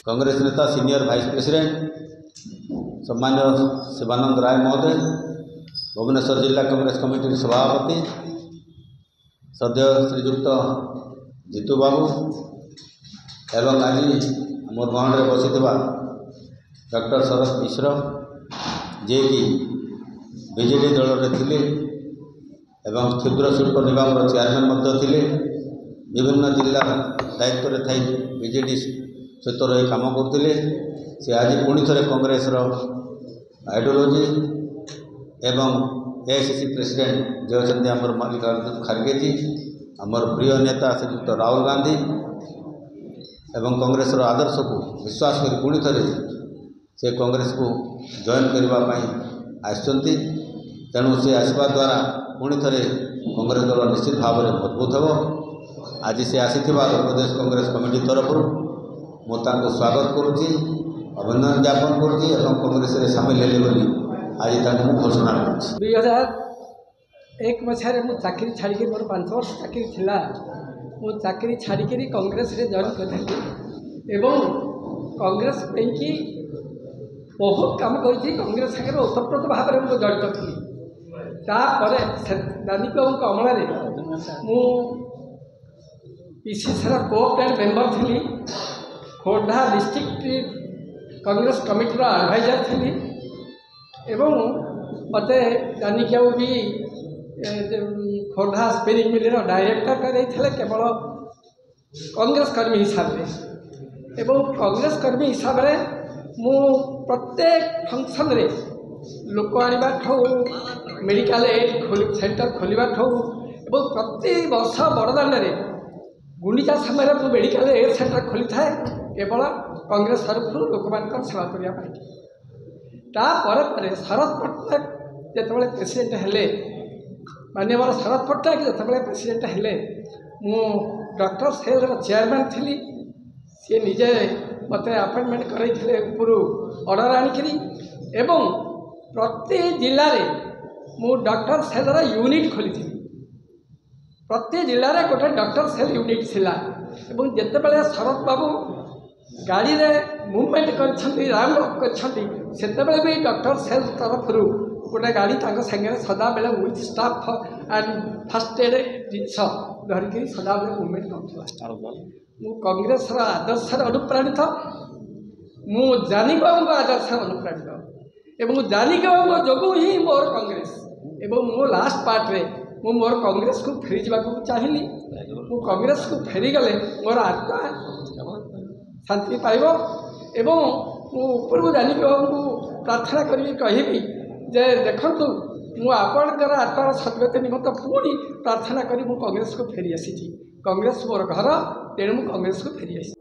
कांग्रेस नेता senior vice president सम्मान्य Shivanand राय महोदय, भुवनेश्वर जिला कांग्रेस कमिटी सभापति सद्य श्रीजुक्त जीतू बाबू एवं आज मोर गहण में बसी डॉक्टर शरद मिश्र जे कि बीजेडी दल में थिले एवं क्षुद्र शिल्प निगम चेयरमैन थिले, विभिन्न जिला दायित्व रे थी बीजेडी सहित रही काम करते। से आज पुणी थे कांग्रेस आइडियोलॉजी एवं एआईसीसी प्रेसिडेंट जे अच्छा आमर मल्लिकार्जुन खड़गे जी, आमर प्रिय नेता श्रीयुक्त राहुल गांधी एवं कांग्रेस आदर्श को विश्वास कर पुणी थे से कांग्रेस को जॉइन करने आसचंती। तेणु से आसवा द्वारा पुणी थे कांग्रेस दल निश्चित भाव में मजबूत हो। आज से आसी प्रदेश कांग्रेस कमिटी तरफ मुझे स्वागत करुच्ची, अभिनंदन ज्ञापन करुच्ची और कांग्रेस रे सामिल हेले बोली आज घोषणा करुच्ची। 2001 मसीह मुझे चाकरी छाड़ी मोर 5 वर्ष चाकरी थिला, मु चाकरी छाड़ी कांग्रेस रे जॉइन करी एवं कांग्रेस की बहुत काम करी। कांग्रेस सागर ओतप्रोत भाव में मुझे जड़ित थी। तापर दानिक बाबू अमल मु पीसीसी कोऑपरेटिव मेंबर थी, Khordha district Congress committee adviser थी एवं मत दानिक बाबू भी खोर्धा स्पिनिंग मिल डायरेक्टर कर केवल कांग्रेस कर्मी हिसाब से एवं कांग्रेस कर्मी हिसाब से मु प्रत्येक फंक्शन रे लोक आने मेडिकल एड सेंटर खोलवा प्रति वर्ष बड़दाण्ड गुंडीचा समय मुझे मेडिकल एड सेंटर खोली थाए केवल कांग्रेस तरफ लोक मान सेवा करने। शरद पट्टनायक जिते प्रेसिडेंट हेले, माननीय शरद पट्टनायक जिते प्रेसिडेंट हेले, मु डॉक्टर सेल चेयरमैन थी। सी निजे मत अपॉइंटमेंट करते ऊपर ऑर्डर आनिकी एवं प्रति जिले में मु डॉक्टर सेल यूनिट खोली थी। प्रति जिले में गोटे डॉक्टर सेल यूनिट थिला एवं जितेबाला शरद बाबू गाड़ी रे मूवमेंट कर राउंड अप कर भी डॉक्टर सेल तरफ गोटे गाड़ी सागे सदा बेले with staff and first aid जिस धरिकी सदा बेले मूवमेंट कर कांग्रेस आदर्श अनुप्राणित, मु जानी बाबू आदर्श अनुप्राणित एवं जानी बाबू जो ही मोर कांग्रेस एवं मो लास्ट पार्ट रे मु मोर कांग्रेस को फेरी जावाक चाहिए। मु कांग्रेस को फेरी गले मोर आत्मा शांति पाइब एवं ऊपर को जानी बाबू को प्रार्थना करी कहबी जे देखु मु आपणकर आत्मार सद्गति निमित्त पुणी प्रार्थना करी मु कांग्रेस को फेरी आसी। कांग्रेस मोर घर, तेणु कांग्रेस को फेरी आसी।